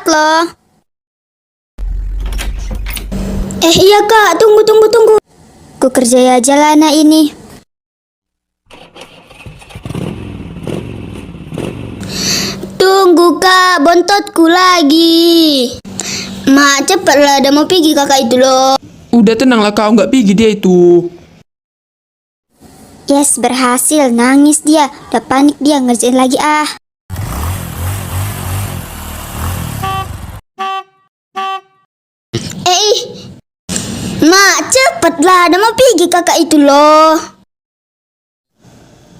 loh. Iya kak, tunggu. Ku kerja aja lah anak ini. Tunggu kak, bontotku lagi. Mak, cepatlah, udah mau pergi kakak itu loh. Udah tenanglah kau, nggak pergi dia itu. Yes, berhasil. Nangis dia. Udah panik dia, ngerjain lagi ah. Mak, cepatlah. Udah mau pergi kakak itu loh.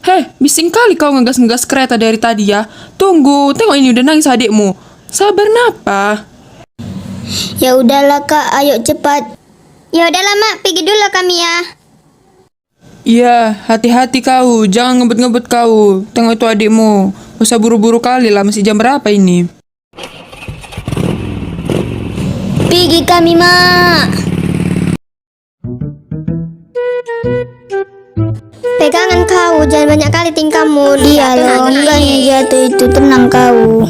Heh, bising kali kau ngegas-ngegas kereta dari tadi ya. Tunggu, tengok ini udah nangis adikmu. Sabar napa? Ya udahlah kak, ayo cepat. Ya udahlah mak, pergi dulu kami ya. Iya, hati-hati kau. Jangan ngebut-ngebut kau. Tengok itu adikmu. Usah buru-buru kali lah, masih jam berapa ini? Pergi kami mak. Pegangan kau, jangan banyak kali tingkahmu. Iya loh, enggaknya jatuh itu, tenang kau.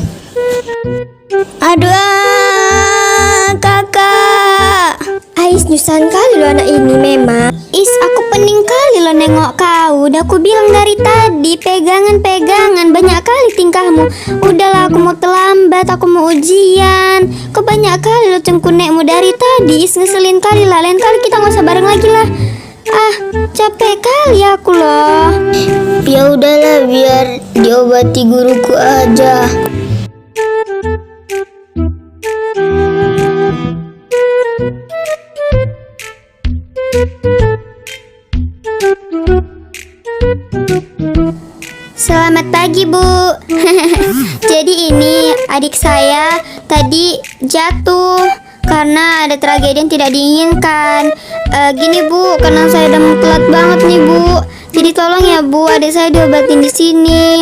Aduh, kakak. Ais, nyusahan kali lo anak ini memang. Aku pening kali lo nengok kau. Udah aku bilang dari tadi, pegangan. Banyak kali tingkahmu. Udahlah, aku mau terlambat, aku mau ujian. Kok banyak kali lo cengkunekmu dari tadi. Ngeselin kali lah, lain kali kita nggak usah bareng lagi lah. Ah, capek kali aku loh. Ya udahlah, biar diobati guruku aja. Selamat pagi, Bu. Jadi ini adik saya tadi jatuh karena ada tragedi yang tidak diinginkan. Gini Bu, karena saya udah telat banget nih Bu. Jadi tolong ya Bu, adik saya diobatin di sini.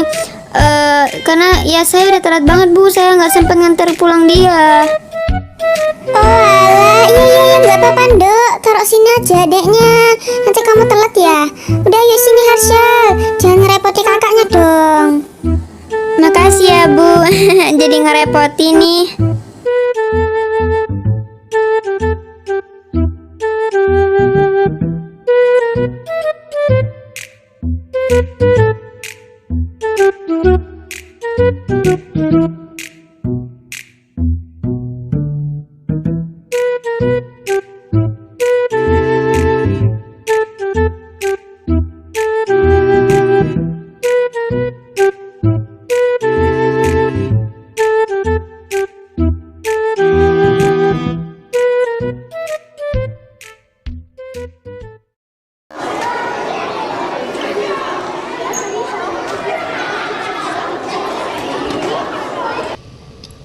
Karena ya saya udah telat banget Bu, saya nggak sempat nganter pulang dia. Oh alah, iya, nggak apa-apa Nduk, taruh sini aja adeknya. Nanti kamu telat ya. Udah yuk sini Harsyal, jangan ngerepoti kakaknya dong. Makasih ya Bu, jadi ngerepoti nih.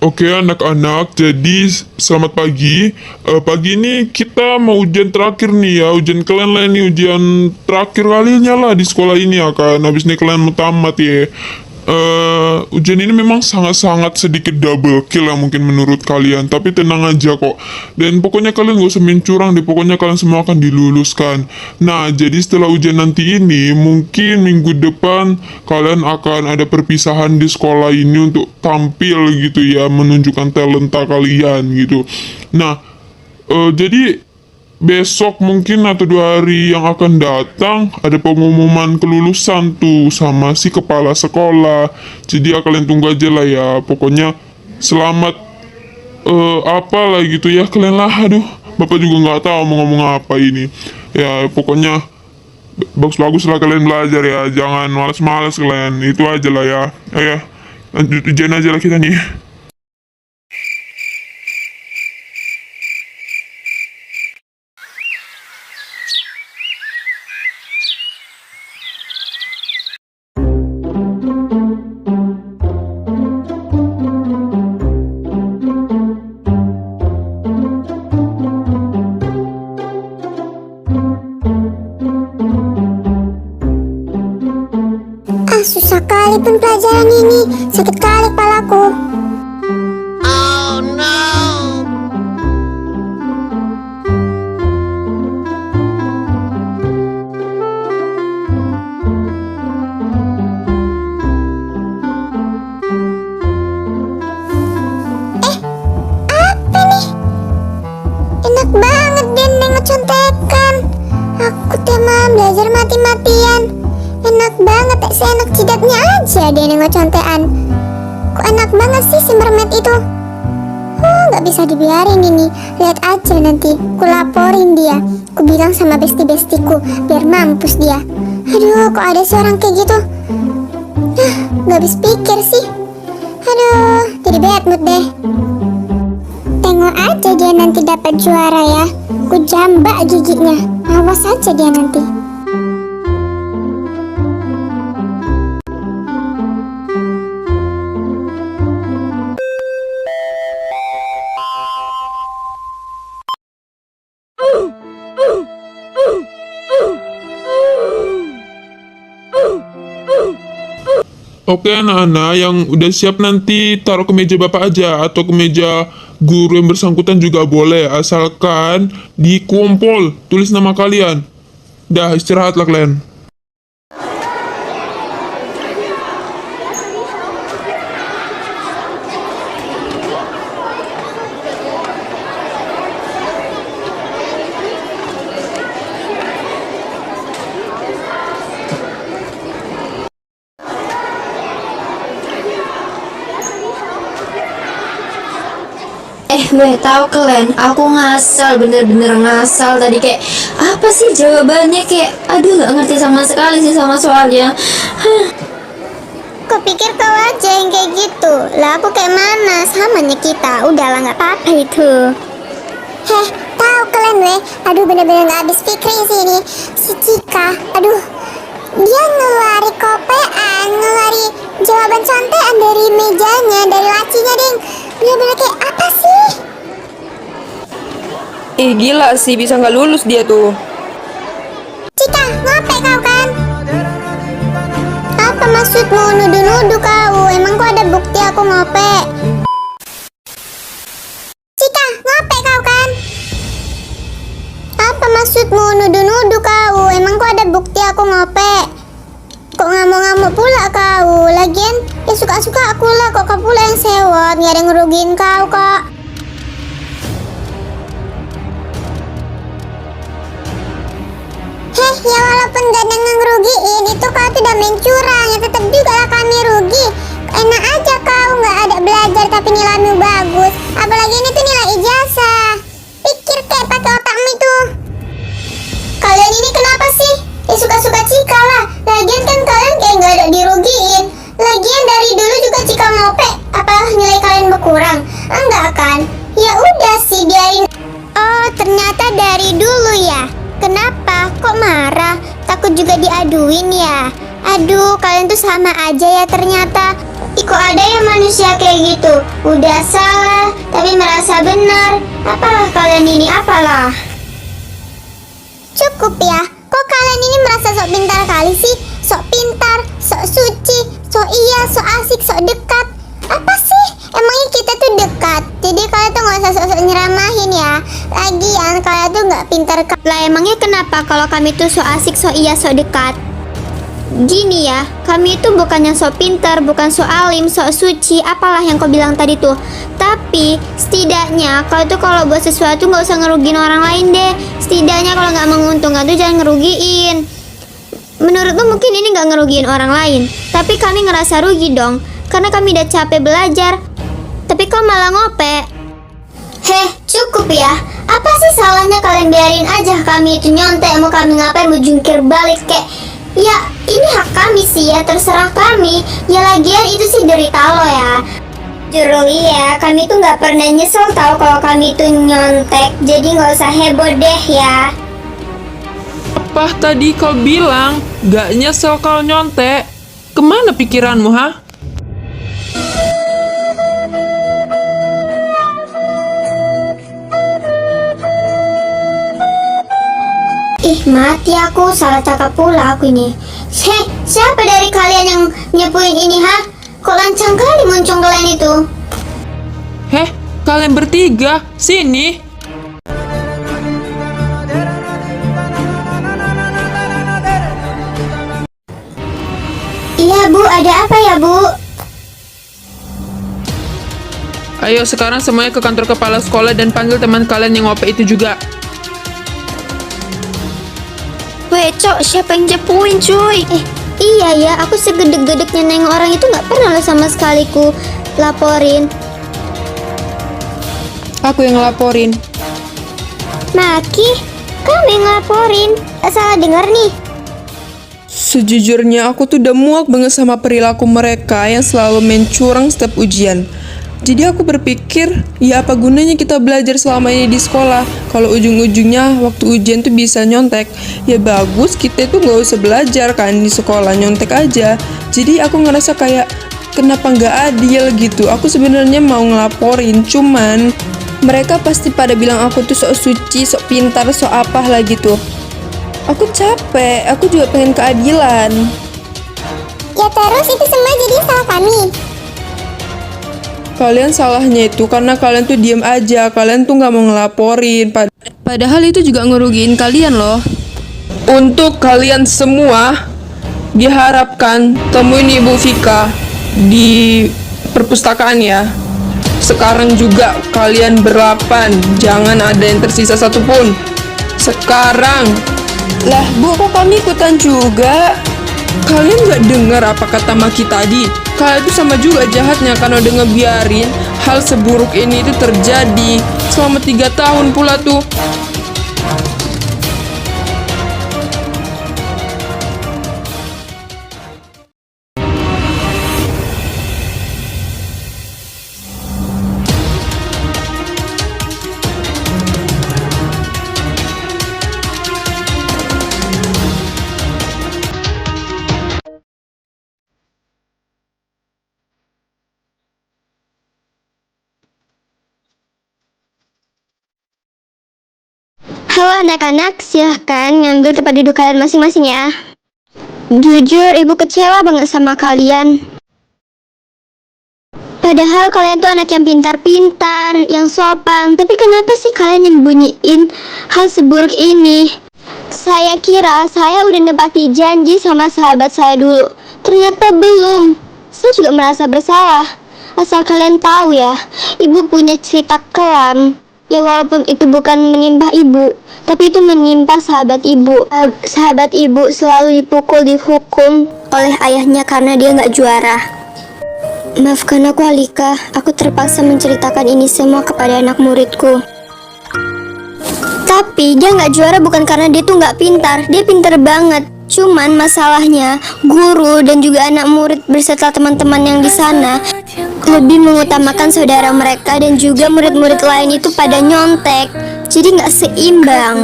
Oke anak-anak, jadi selamat pagi. Pagi ini kita mau ujian terakhir nih ya. Ujian kalian lah ini, ujian terakhir kalinya lah di sekolah ini ya kan. Habis ini kalian mau tamat ya. Ujian ini memang sangat-sangat sedikit double kill lah mungkin menurut kalian. Tapi tenang aja kok. Dan pokoknya kalian gak usah main curang deh. Pokoknya kalian semua akan diluluskan. Nah, jadi setelah ujian nanti ini, mungkin minggu depan kalian akan ada perpisahan di sekolah ini untuk tampil gitu ya, menunjukkan talenta kalian gitu. Nah, jadi besok mungkin atau 2 hari yang akan datang ada pengumuman kelulusan tuh sama si kepala sekolah. Jadi ya kalian tunggu aja lah ya. Pokoknya selamat apa lah gitu ya kalian lah. Aduh, bapak juga nggak tahu mau ngomong apa ini. Ya pokoknya bagus-bagus lah kalian belajar ya. Jangan malas-malas kalian. Itu aja lah ya. Ayo lanjut ujian aja lah kita nih. Susah kali pun pelajaran ini, sakit kali kepalaku. belajar mati-matian. Enak banget, seenak jidatnya aja dia nengok contekan. Kok enak banget sih si mermaid itu? Gak bisa dibiarin ini. Lihat aja nanti, ku laporin dia. Ku bilang sama besti-bestiku, biar mampus dia. Aduh, kok ada seorang kayak gitu? Gak habis pikir sih. Aduh, jadi bad mood deh. Tengok aja dia nanti dapat juara ya. Ku jambak giginya. Awas aja dia nanti. Oke anak-anak, yang udah siap nanti taruh ke meja bapak aja atau ke meja guru yang bersangkutan juga boleh, asalkan dikumpul tulis nama kalian. Dah, istirahatlah kalian. Gue tahu kalian, aku ngasal, bener-bener ngasal tadi. Kayak apa sih jawabannya, kayak aduh gak ngerti sama sekali sih sama soalnya. Kau pikir kau aja yang kayak gitu? Lah aku kayak mana? Samanya kita. Udahlah, nggak apa-apa itu. Tahu kalian weh? Aduh, bener-bener nggak habis pikir sih ini. Si Cika, aduh, dia ngelari kopean, ngelari jawaban contekan dari mejanya, dari lacinya, ding. Bener-bener kayak apa sih? Gila sih, bisa nggak lulus dia tuh. Cika, ngopek kau kan? Apa maksudmu nuduh-nuduh kau? Emang kau ada bukti aku ngopek? Cika, ngopek kau kan? Apa maksudmu nuduh-nuduh kau? Emang kau ada bukti aku ngopek? Kok ngamuk-ngamuk pula kau? Lagian ya suka-suka aku lah, kok kau pula yang sewot. Nggak ada yang ngerugiin kau kok. Ya walaupun gak ada yang ngerugiin, itu kau tuh udah main curang. Ya tetap juga lah kami rugi. Enak aja kau nggak ada belajar tapi nilaimu bagus. Apalagi ini tuh nilai ijazah. Pikir kayak pakai otakmu itu. Kalian ini kenapa sih? Ya suka-suka Cika lah. Lagian kan kalian kayak nggak ada dirugiin. Lagian dari dulu juga Cika ngopek. Apa nilai kalian berkurang? Enggak kan? Ya udah sih, biarin. Oh, ternyata dari dulu ya. Kenapa? Kok marah? Takut juga diaduin ya? Aduh, kalian tuh sama aja ya ternyata. Kok ada ya manusia kayak gitu? Udah salah, tapi merasa benar. Apalah kalian ini, apalah? Cukup ya. Kok kalian ini merasa sok pintar kali sih? Sok pintar, sok suci, sok iya, sok asik, sok dekat. Apa sih? Emangnya kita tuh dekat. Jadi kalian tuh gak usah sok-sok nyeramahin ya. Lagian kalian tuh gak pintar. Lah emangnya kenapa kalau kami tuh sok asik, sok iya, sok dekat? Gini ya, kami itu bukannya sok pintar, bukan sok alim, sok suci, apalah yang kau bilang tadi tuh. Tapi setidaknya kau tuh kalau buat sesuatu gak usah ngerugiin orang lain deh. Setidaknya kalau gak menguntungkan tuh jangan ngerugiin. Menurutmu mungkin ini gak ngerugiin orang lain, tapi kami ngerasa rugi dong, karena kami udah capek belajar. Tapi kau malah ngopek. Cukup ya. Apa sih salahnya kalian biarin aja kami itu nyontek. Mau kami ngapain, mau jungkir balik kayak. Ya ini hak kami sih ya, terserah kami. Ya lagian itu sih derita lo ya. Jujur iya, kami tuh gak pernah nyesel tahu kalau kami itu nyontek. Jadi gak usah heboh deh ya. Apa tadi kau bilang gak nyesel kalau nyontek? Kemana pikiranmu, ha? Mati aku, salah cakap pula aku ini. Siapa dari kalian yang nyepuin ini, ha? Kok lancang kali muncung kalian itu? Kalian bertiga, sini. Iya Bu, ada apa ya Bu? Ayo sekarang semuanya ke kantor kepala sekolah dan panggil teman kalian yang ngopek itu juga. Cok, siapa yang cepuin cuy? Iya ya, aku segedek-gedeknya nengok orang itu nggak pernah loh sama sekali ku laporin. Aku yang ngelaporin. Maki, kamu yang ngelaporin. Salah dengar nih. Sejujurnya aku tuh udah muak banget sama perilaku mereka yang selalu main curang setiap ujian. Jadi aku berpikir, ya apa gunanya kita belajar selama ini di sekolah kalau ujung-ujungnya waktu ujian tuh bisa nyontek. Ya bagus kita tuh gak usah belajar kan di sekolah, nyontek aja. Jadi aku ngerasa kayak kenapa nggak adil gitu. Aku sebenarnya mau ngelaporin, cuman mereka pasti pada bilang aku tuh sok suci, sok pintar, sok apa lah gitu. Aku capek, aku juga pengen keadilan. Ya terus itu semua jadi salah kami. Kalian salahnya itu karena kalian tuh diem aja, kalian tuh nggak mau ngelaporin. Padahal itu juga ngerugiin kalian loh. Untuk kalian semua, diharapkan temuin Ibu Vika di perpustakaan ya. Sekarang juga kalian berdelapan, jangan ada yang tersisa satupun. Sekarang. Lah Bu, kok kami ikutan juga? Kalian nggak dengar apa kata Maki tadi? Kalian itu sama juga jahatnya karena udah ngebiarin hal seburuk ini itu terjadi selama 3 tahun pula tuh. Halo anak-anak, silahkan ngambil tempat duduk kalian masing-masing ya. Jujur, ibu kecewa banget sama kalian. Padahal kalian tuh anak yang pintar-pintar, yang sopan. Tapi kenapa sih kalian nyembunyiin hal seburuk ini? Saya kira saya udah nepati janji sama sahabat saya dulu. Ternyata belum. Saya juga merasa bersalah. Asal kalian tahu ya, ibu punya cerita kelam. Ya walaupun itu bukan menimpa ibu, tapi itu menimpa sahabat ibu. Sahabat ibu selalu dipukul, dihukum oleh ayahnya karena dia nggak juara. Maafkan aku Alika, aku terpaksa menceritakan ini semua kepada anak muridku. Tapi dia nggak juara bukan karena dia tuh nggak pintar, dia pintar banget. Cuman masalahnya guru dan juga anak murid beserta teman-teman yang di sana lebih mengutamakan saudara mereka dan juga murid-murid lain itu pada nyontek. Jadi nggak seimbang.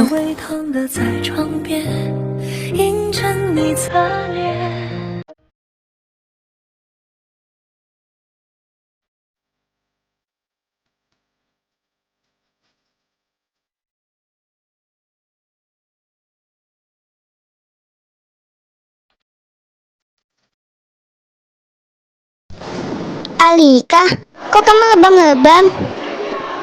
Alika, kok kamu lebam-lebam?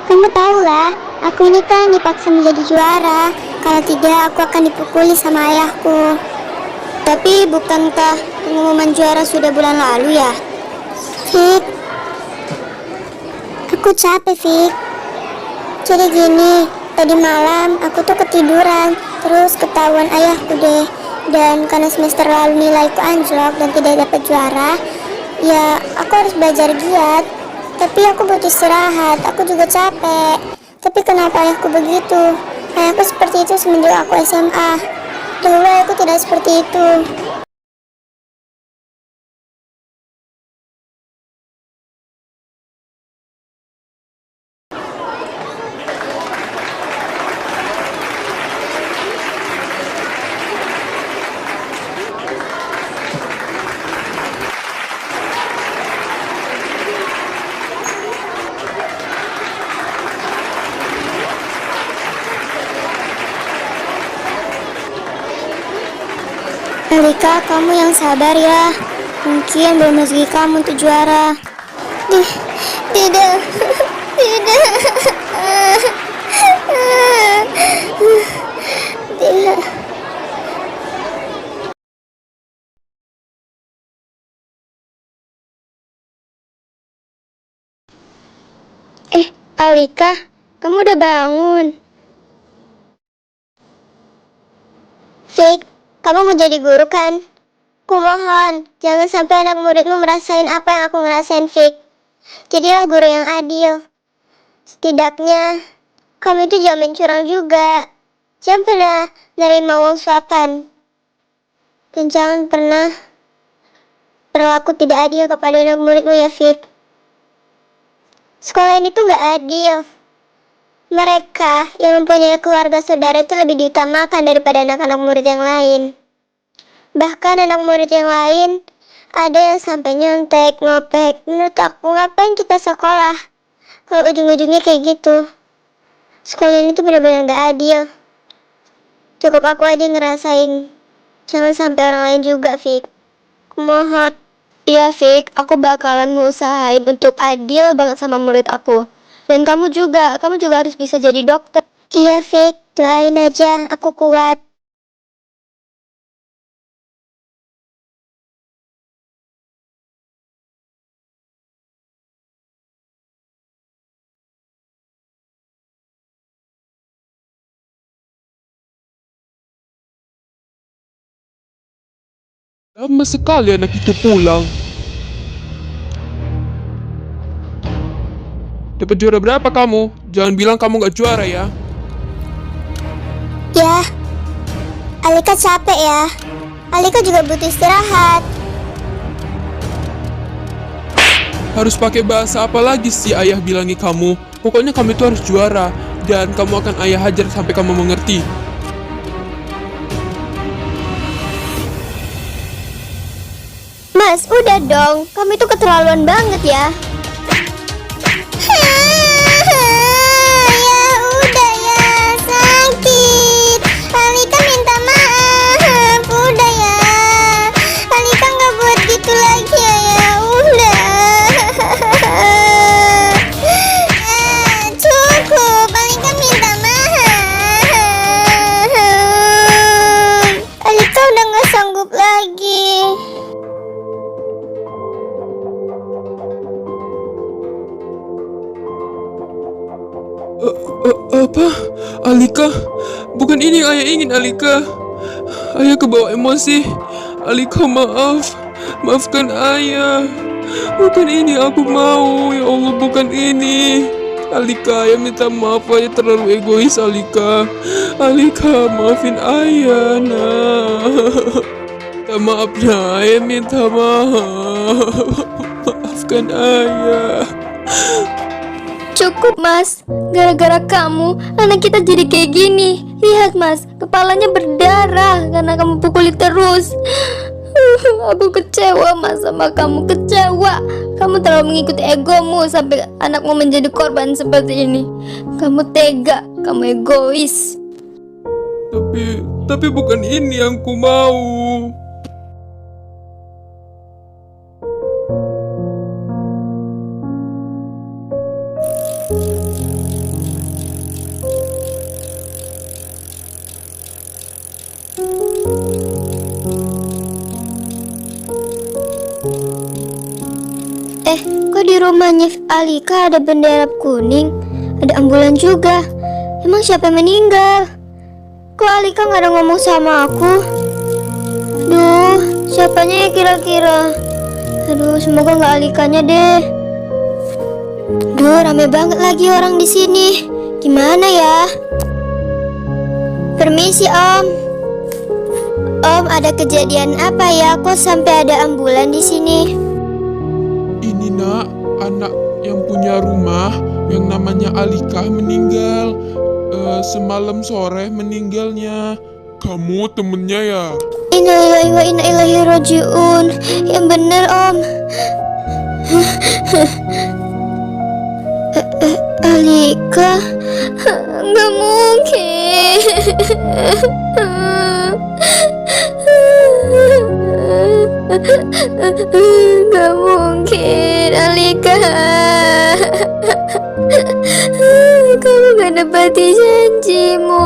Kamu tahu lah, aku ini kan dipaksa menjadi juara. Kalau tidak, aku akan dipukuli sama ayahku. Tapi bukankah pengumuman juara sudah bulan lalu ya? Fik, aku capek Fik. Jadi gini, tadi malam aku tuh ketiduran, terus ketahuan ayahku deh. Dan karena semester lalu nilaiku anjlok dan tidak dapat juara, ya aku harus belajar giat. Tapi aku butuh istirahat, aku juga capek. Tapi kenapa ayahku begitu? Ayahku seperti itu semenjak aku SMA. Dulu aku tidak seperti itu. Alika, kamu yang sabar ya. Mungkin belum rezeki kamu untuk juara. Tidak. Tidak. Tidak. Alika, kamu udah bangun? Fik, Kamu mau jadi guru kan? Kumohon, jangan sampai anak muridmu merasain apa yang aku ngerasain, Fik. Jadilah guru yang adil. Setidaknya, kamu itu jangan mencurang juga. Jangan pernah nerima uang suapan. Dan jangan pernah berlaku tidak adil kepada anak muridmu ya, Fik. Sekolah ini tuh gak adil. Mereka yang mempunyai keluarga saudara itu lebih diutamakan daripada anak-anak murid yang lain. Bahkan anak murid yang lain ada yang sampai nyontek, ngopek. Menurut aku, ngapain kita sekolah kalau ujung-ujungnya kayak gitu? Sekolah ini tuh benar-benar gak adil. Cukup aku aja ngerasain. Jangan sampai orang lain juga, Fik. Kumohon. Iya, Fik, aku bakalan ngusahain untuk adil banget sama murid aku. Dan kamu juga harus bisa jadi dokter. Iya, Fik, doain aja, aku kuat. Lama sekali anak itu pulang. Dapat juara berapa kamu? Jangan bilang kamu gak juara ya. Ya, Alika capek ya. Alika juga butuh istirahat. Harus pakai bahasa apa lagi sih ayah bilangi kamu? Pokoknya kamu itu harus juara. Dan kamu akan ayah hajar sampai kamu mengerti. Mas, udah dong. Kamu itu keterlaluan banget ya. Ya udah ya, sakit. Alika minta maaf, udah ya. Alika nggak buat gitu lagi ya udah. Cukup, Alika minta maaf. Alika udah nggak sanggup lagi. Apa? Alika? Bukan ini yang ayah ingin, Alika. Ayah kebawa emosi. Alika, maaf. Maafkan ayah. Bukan ini aku mau. Ya Allah, bukan ini. Alika, ayah minta maaf. Ayah terlalu egois, Alika. Alika, maafin ayah, nah. Minta maaf, nah. Ayah minta maaf. Maafkan ayah. Cukup, Mas. Gara-gara kamu, anak kita jadi kayak gini. Lihat, Mas, kepalanya berdarah karena kamu pukuli terus. Aku kecewa, Mas, sama kamu. Kecewa. Kamu terlalu mengikuti egomu sampai anakmu menjadi korban seperti ini. Kamu tega, kamu egois. Tapi bukan ini yang ku mau. Kok di rumahnya Alika ada bendera kuning? Ada ambulan juga. Emang siapa yang meninggal? Kok Alika nggak ada ngomong sama aku? Duh, siapanya ya kira-kira? Aduh, semoga nggak Alikanya deh. Duh, rame banget lagi orang di sini. Gimana ya? Permisi, Om. Om, ada kejadian apa ya? Kok sampai ada ambulan di sini? Ini nak, anak yang punya rumah yang namanya Alika meninggal. Semalam sore meninggalnya. Kamu temennya ya? Innalillahi wa inna ilaihi rajiun. Yang bener, Om. Alika? Nggak mungkin. Gak mungkin, Alika. Kamu gak nepati janjimu,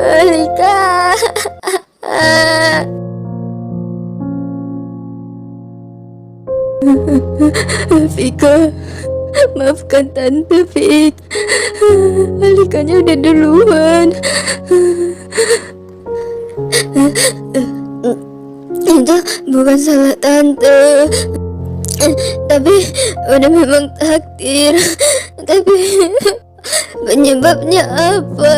Alika. Vika, Maafkan Tante Fik. Alikanya udah duluan. Itu bukan salah Tante. Tapi udah memang takdir. Tapi penyebabnya apa?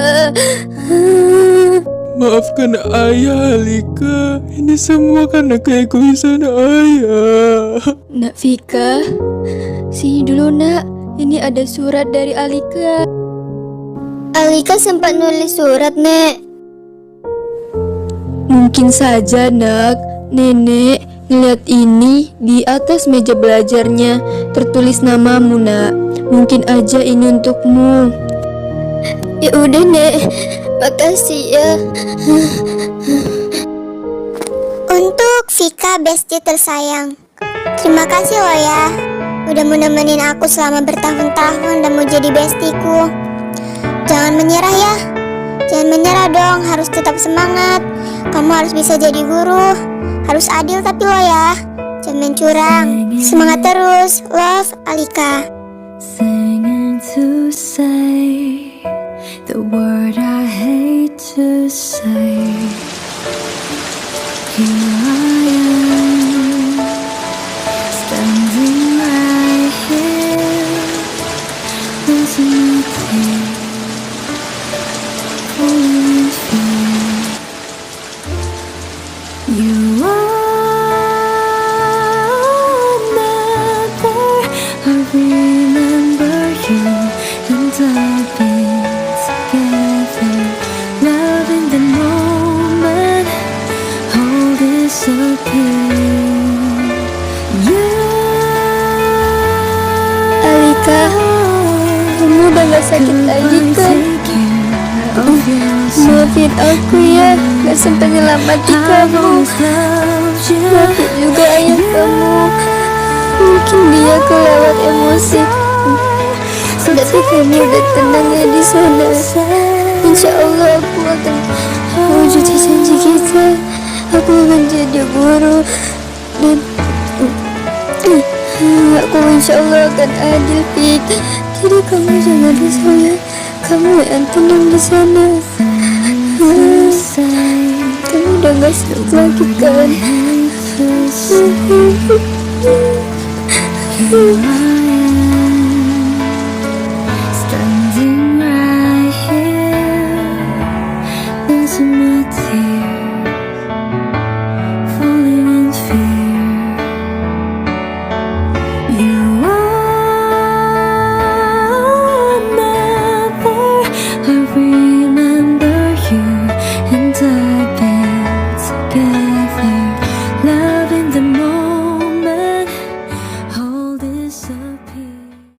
Maafkan ayah, Alika. Ini semua karena keegoisan ayah. Nak Vika, sini dulu nak. Ini ada surat dari Alika. Alika sempat nulis surat, Nek. Mungkin saja nak, nenek ngeliat ini di atas meja belajarnya tertulis namamu nak. Mungkin aja ini untukmu. Ya udah, Nek. Makasih ya. Untuk Vika bestie tersayang, terima kasih lo ya. Udah mau nemenin aku selama bertahun-tahun dan mau jadi bestiku. Jangan menyerah ya. Jangan menyerah dong, harus tetap semangat. Kamu harus bisa jadi guru. Harus adil tapi lo ya. Jangan main curang. Semangat terus. Love, Alika. Singing to say the word I hate to say. Here I am, standing right here, losing my tears, falling in fear. You are never, I remember you and I've been together, loving the moment, all disappear. You Alika, kamu udah gak sakit lagi kan? Maafin aku ya, gak sempat nyelamati kamu. Maafin juga ayah kamu. Mungkin dia kelewat emosi. Tapi kamu udah tenang ya di sana. Insya Allah aku akan mewujudkan janji kita. Aku akan jadi guru dan aku insya Allah akan adil, Fik. Jadi kamu jangan risau ya. Kamu yang tenang di sana. Kamu udah gak sakit lagi kan? Here I am, standing right here, losing my tears, falling in fear. You are never, I